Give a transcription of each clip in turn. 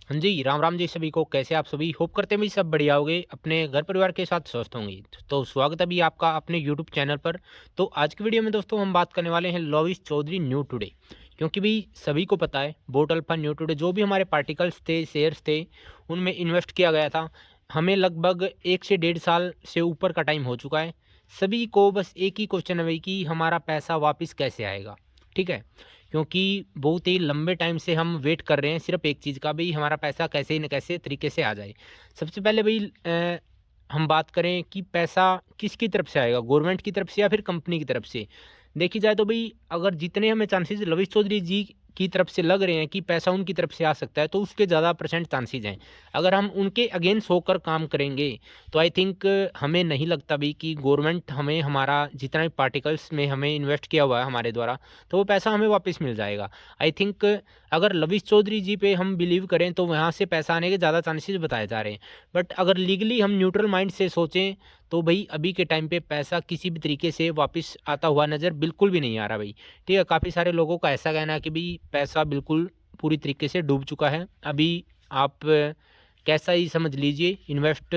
हाँ जी, राम राम जी सभी को। कैसे आप सभी? होप करते हैं भाई सब बढ़िया होंगे, अपने घर परिवार के साथ स्वस्थ होंगे। तो स्वागत है अभी आपका अपने यूट्यूब चैनल पर। तो आज की वीडियो में दोस्तों हम बात करने वाले हैं लोविस चौधरी न्यू टुडे। क्योंकि भाई सभी को पता है बोट अल्फा न्यू टुडे जो भी हमारे पार्टिकल्स थे, शेयर्स थे, उनमें इन्वेस्ट किया गया था। हमें लगभग 1 से डेढ़ साल से ऊपर का टाइम हो चुका है। सभी को बस एक ही क्वेश्चन है भाई कि हमारा पैसा वापस कैसे आएगा? ठीक है? क्योंकि बहुत ही लंबे टाइम से हम वेट कर रहे हैं सिर्फ एक चीज़ का, भई हमारा पैसा कैसे न कैसे तरीके से आ जाए। सबसे पहले भई हम बात करें कि पैसा किसकी तरफ से आएगा, गवर्नमेंट की तरफ से या फिर कंपनी की तरफ से? देखी जाए तो भई अगर जितने हमें चांसेज़ लविश चौधरी जी की तरफ से लग रहे हैं कि पैसा उनकी तरफ से आ सकता है, तो उसके ज़्यादा परसेंट चांसेज़ हैं। अगर हम उनके अगेंस्ट होकर काम करेंगे, तो आई थिंक हमें नहीं लगता भी कि गवर्नमेंट हमें हमारा जितना भी पार्टिकल्स में हमें इन्वेस्ट किया हुआ है हमारे द्वारा, तो वो पैसा हमें वापस मिल जाएगा। आई थिंक अगर लविश चौधरी जी पे हम बिलीव करें तो वहाँ से पैसा आने के ज़्यादा चांसेस बताए जा रहे हैं। बट अगर लीगली हम न्यूट्रल माइंड से सोचें तो भई अभी के टाइम पे पैसा किसी भी तरीके से वापस आता हुआ नज़र बिल्कुल भी नहीं आ रहा भई। ठीक है? काफ़ी सारे लोगों का ऐसा कहना है कि भई पैसा बिल्कुल पूरी तरीके से डूब चुका है। अभी आप कैसा ही समझ लीजिए, इन्वेस्ट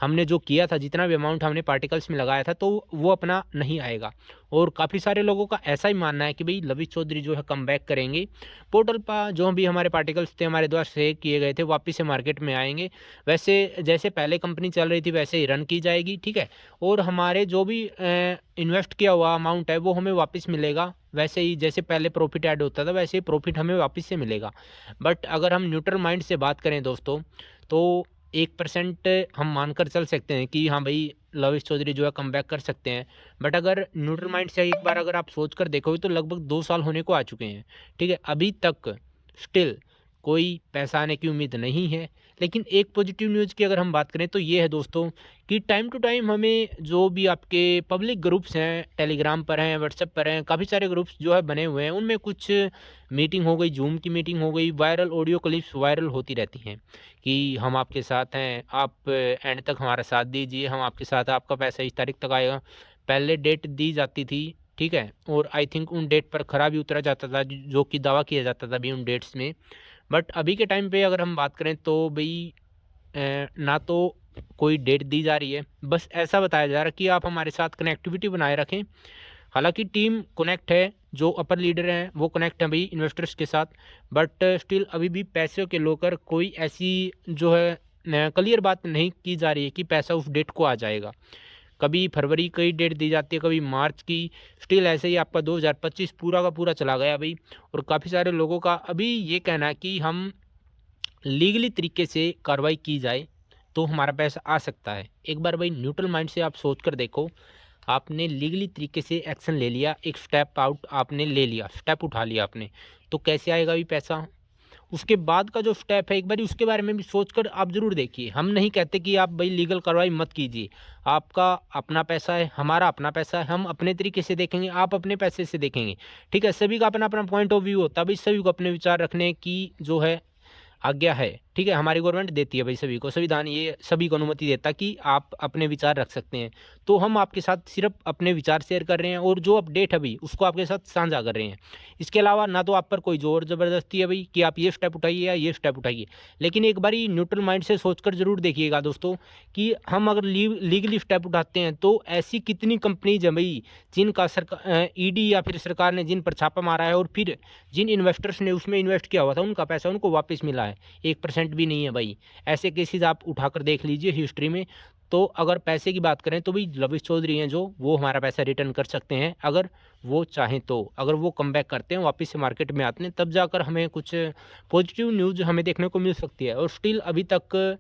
हमने जो किया था, जितना भी अमाउंट हमने पार्टिकल्स में लगाया था, तो वो अपना नहीं आएगा। और काफ़ी सारे लोगों का ऐसा ही मानना है कि भई लविश चौधरी जो है कमबैक करेंगे। पोर्टल पर जो भी हमारे पार्टिकल्स थे हमारे द्वारा शेयर किए गए थे वापस से मार्केट में आएँगे। वैसे जैसे पहले कंपनी चल रही थी वैसे ही रन की जाएगी, ठीक है? और हमारे जो भी इन्वेस्ट किया हुआ अमाउंट है वो हमें वापस मिलेगा। वैसे ही जैसे पहले प्रॉफ़िट ऐड होता था वैसे ही प्रॉफ़िट हमें वापस से मिलेगा। बट अगर हम न्यूट्रल माइंड से बात करें दोस्तों, तो 1% हम मानकर चल सकते हैं कि हाँ भाई लविश चौधरी जो है कमबैक कर सकते हैं। बट अगर न्यूट्रल माइंड से एक बार अगर आप सोच कर देखोगे तो लगभग 2 साल होने को आ चुके हैं। ठीक है? अभी तक स्टिल कोई पैसा आने की उम्मीद नहीं है। लेकिन एक पॉजिटिव न्यूज़ की अगर हम बात करें तो ये है दोस्तों कि टाइम टू टाइम हमें जो भी आपके पब्लिक ग्रुप्स हैं, टेलीग्राम पर हैं, व्हाट्सएप पर हैं, काफ़ी सारे ग्रुप्स जो है बने हुए हैं, उनमें कुछ मीटिंग हो गई, ज़ूम की मीटिंग हो गई, वायरल ऑडियो क्लिप्स वायरल होती रहती हैं कि हम आपके साथ हैं, आप एंड तक हमारा साथ दीजिए, हम आपके साथ हैं, आपका पैसा इस तारीख तक आएगा। पहले डेट दी जाती थी, ठीक है? और आई थिंक उन डेट पर खरा भी उतरा जाता था, जो कि दावा किया जाता था अभी उन डेट्स में। बट अभी के टाइम पे अगर हम बात करें तो भई ना तो कोई डेट दी जा रही है, बस ऐसा बताया जा रहा है कि आप हमारे साथ कनेक्टिविटी बनाए रखें। हालाँकि टीम कनेक्ट है, जो अपर लीडर हैं वो कनेक्ट हैं भई इन्वेस्टर्स के साथ, बट स्टिल अभी भी पैसे को लेकर कोई ऐसी जो है न क्लियर बात नहीं की जा रही है कि पैसा उस डेट को आ जाएगा। कभी फरवरी की डेट दी जाती है, कभी मार्च की, स्टिल ऐसे ही आपका 2025 पूरा का पूरा चला गया भई। और काफ़ी सारे लोगों का अभी ये कहना है कि हम लीगली तरीके से कार्रवाई की जाए तो हमारा पैसा आ सकता है। एक बार भाई न्यूट्रल माइंड से आप सोच कर देखो, आपने लीगली तरीके से एक्शन ले लिया, एक स्टेप आउट आपने ले लिया, स्टेप उठा लिया आपने, तो कैसे आएगा अभी पैसा? उसके बाद का जो स्टेप है एक बारी उसके बारे में भी सोच कर आप ज़रूर देखिए। हम नहीं कहते कि आप भई लीगल कार्रवाई मत कीजिए। आपका अपना पैसा है, हमारा अपना पैसा है, हम अपने तरीके से देखेंगे, आप अपने पैसे से देखेंगे। ठीक है? सभी का अपना-अपना पॉइंट ऑफ व्यू होता है, भई सभी को अपने विचार रखने की जो है आज्ञा है, ठीक है? हमारी गवर्नमेंट देती है भाई सभी को, संविधान ये सभी को अनुमति देता है कि आप अपने विचार रख सकते हैं। तो हम आपके साथ सिर्फ़ अपने विचार शेयर कर रहे हैं और जो अपडेट है भई, उसको आपके साथ साझा कर रहे हैं। इसके अलावा ना तो आप पर कोई ज़ोर ज़बरदस्ती है भई कि आप ये स्टेप उठाइए या ये स्टेप उठाइए। लेकिन एक बारी न्यूट्रल माइंड से सोचकर ज़रूर देखिएगा दोस्तों कि हम अगर लीगली स्टेप उठाते हैं, तो ऐसी कितनी कंपनीज़ हैं भई, जिनका ईडी या फिर सरकार ने जिन पर छापा मारा है और फिर जिन इन्वेस्टर्स ने उसमें इन्वेस्ट किया हुआ था, उनका पैसा उनको वापस मिला है। 1% भी नहीं है भाई। ऐसे केसेज़ आप उठाकर देख लीजिए हिस्ट्री में। तो अगर पैसे की बात करें तो भई लविश चौधरी हैं जो, वो हमारा पैसा रिटर्न कर सकते हैं अगर वो चाहें तो। अगर वो कमबैक करते हैं, वापस से मार्केट में आते हैं, तब जाकर हमें कुछ पॉजिटिव न्यूज़ हमें देखने को मिल सकती है। और स्टिल अभी तक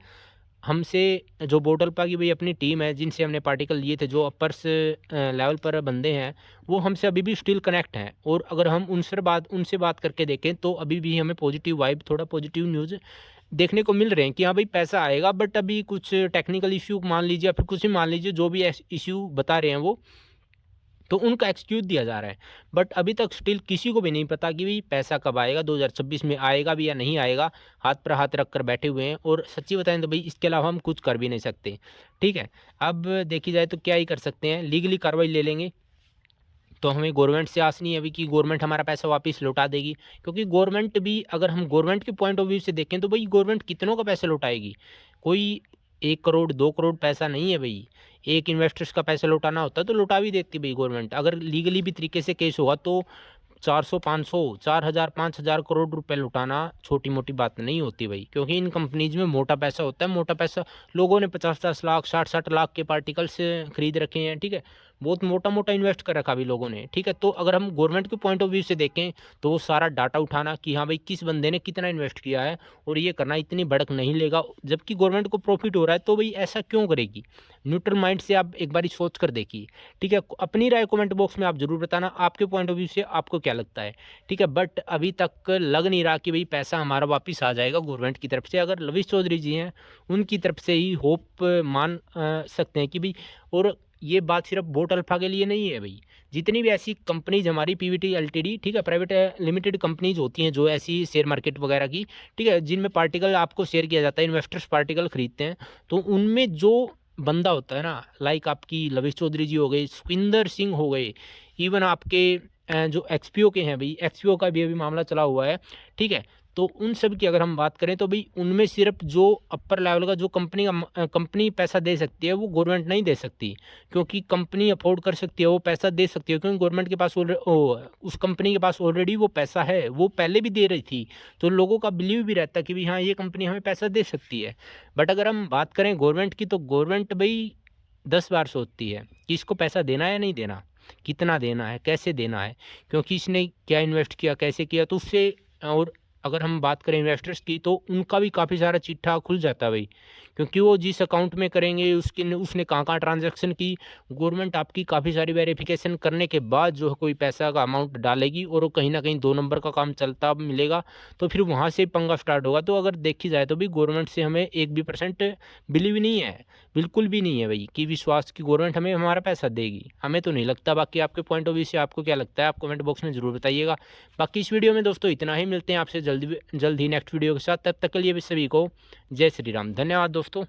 हमसे जो बोटलपा की भई अपनी टीम है, जिनसे हमने पार्टिकल लिए थे, जो अपर्स लेवल पर बंदे हैं, वो हमसे अभी भी स्टिल कनेक्ट हैं। और अगर हम उनसे बात करके देखें तो अभी भी हमें पॉजिटिव वाइब, थोड़ा पॉजिटिव न्यूज़ देखने को मिल रहे हैं कि हाँ भाई पैसा आएगा। बट अभी कुछ टेक्निकल इश्यू मान लीजिए या फिर कुछ भी मान लीजिए, जो भी इश्यू बता रहे हैं वो, तो उनका एक्सक्यूज़ दिया जा रहा है। बट अभी तक स्टिल किसी को भी नहीं पता कि भई पैसा कब आएगा, 2026 में आएगा भी या नहीं आएगा। हाथ पर हाथ रख कर बैठे हुए हैं और सच्ची बताएँ तो भई इसके अलावा हम कुछ कर भी नहीं सकते। ठीक है? अब देखी जाए तो क्या ही कर सकते हैं, लीगली कार्रवाई ले लेंगे। तो हमें गवर्नमेंट से आस नहीं है अभी कि गवर्नमेंट हमारा पैसा वापस लौटा देगी, क्योंकि गवर्नमेंट भी, अगर हम गवर्नमेंट के पॉइंट ऑफ व्यू से देखें तो भाई गवर्नमेंट कितनों का पैसा लौटाएगी। कोई 1 करोड़ 2 करोड़ पैसा नहीं है भाई। एक इन्वेस्टर्स का पैसा लौटाना होता तो लौटा भी देती भाई गवर्नमेंट। अगर लीगली भी तरीके से केस होगा तो 400 500 4000 5000 करोड़ रुपए लुटाना छोटी मोटी बात नहीं होती भाई, क्योंकि इन कंपनीज में मोटा पैसा होता है। मोटा पैसा लोगों ने 50-50 लाख 60-60 लाख के पार्टिकल्स खरीद रखे हैं, ठीक है। बहुत मोटा मोटा इन्वेस्ट कर रखा भी लोगों ने, ठीक है। तो अगर हम गवर्नमेंट के पॉइंट ऑफ व्यू से देखें तो वो सारा डाटा उठाना कि हाँ भाई किस बंदे ने कितना इन्वेस्ट किया है और ये करना इतनी भड़क नहीं लेगा, जबकि गवर्नमेंट को प्रॉफिट हो रहा है, तो भाई ऐसा क्यों करेगी। न्यूट्रल माइंड से आप एक बार सोच कर देखिए, ठीक है। अपनी राय कमेंट बॉक्स में आप जरूर बताना, आपके पॉइंट ऑफ व्यू से आपको क्या लगता है, ठीक है। बट अभी तक लग नहीं रहा कि भाई पैसा हमारा वापस आ जाएगा गवर्नमेंट की तरफ से। अगर लविश चौधरी जी हैं उनकी तरफ से ही होप मान सकते हैं कि भाई, और ये बात सिर्फ बोट अल्फा के लिए नहीं है भाई, जितनी भी ऐसी कंपनीज हमारी पीवीटी एलटीडी, ठीक है, प्राइवेट लिमिटेड कंपनीज होती हैं जो ऐसी शेयर मार्केट वगैरह की, ठीक है, जिनमें पार्टिकल आपको शेयर किया जाता है, इन्वेस्टर्स पार्टिकल खरीदते हैं, तो उनमें जो बंदा होता है ना, लाइक आपकी लविश चौधरी जी हो गए, सुखविंदर सिंह हो गए, इवन आपके जो एक्सपीओ के हैं भाई, एक्सपीओ का भी अभी मामला चला हुआ है, ठीक है। तो उन सब की अगर हम बात करें तो भाई उनमें सिर्फ जो अपर लेवल का जो कंपनी पैसा दे सकती है वो गवर्नमेंट नहीं दे सकती, क्योंकि कंपनी अफोर्ड कर सकती है, वो पैसा दे सकती है, क्योंकि गवर्नमेंट के पास उस कंपनी के पास ऑलरेडी वो पैसा है, वो पहले भी दे रही थी, तो लोगों का बिलीव भी रहता है कि भाई हाँ ये कंपनी हमें पैसा दे सकती है। बट अगर हम बात करें गवर्नमेंट की, तो गवर्नमेंट भाई 10 बार सोचती है कि इसको पैसा देना है या नहीं देना, कितना देना है, कैसे देना है, क्योंकि इसने क्या इन्वेस्ट किया, कैसे किया, तो उससे। और अगर हम बात करें इन्वेस्टर्स की, तो उनका भी काफ़ी सारा चिट्ठा खुल जाता है भाई, क्योंकि वो जिस अकाउंट में करेंगे उसने कहाँ कहाँ ट्रांजैक्शन की, गवर्नमेंट आपकी काफ़ी सारी वेरिफिकेशन करने के बाद जो है कोई पैसा का अमाउंट डालेगी, और वो कहीं ना कहीं 2 नंबर का काम चलता मिलेगा, तो फिर वहाँ से पंगा स्टार्ट होगा। तो अगर देखी जाए तो भी गवर्नमेंट से हमें 1 भी % बिलीव नहीं है, बिल्कुल भी नहीं है भाई, कि विश्वास की गवर्नमेंट हमें हमारा पैसा देगी, हमें तो नहीं लगता। बाकी आपके पॉइंट ऑफ व्यू से आपको क्या लगता है, आप कमेंट बॉक्स में ज़रूर बताइएगा। बाकी इस वीडियो में दोस्तों इतना ही, मिलते हैं आपसे जल्द ही नेक्स्ट वीडियो के साथ। तब तक के लिए भी सभी को जय श्री राम, धन्यवाद दोस्तों।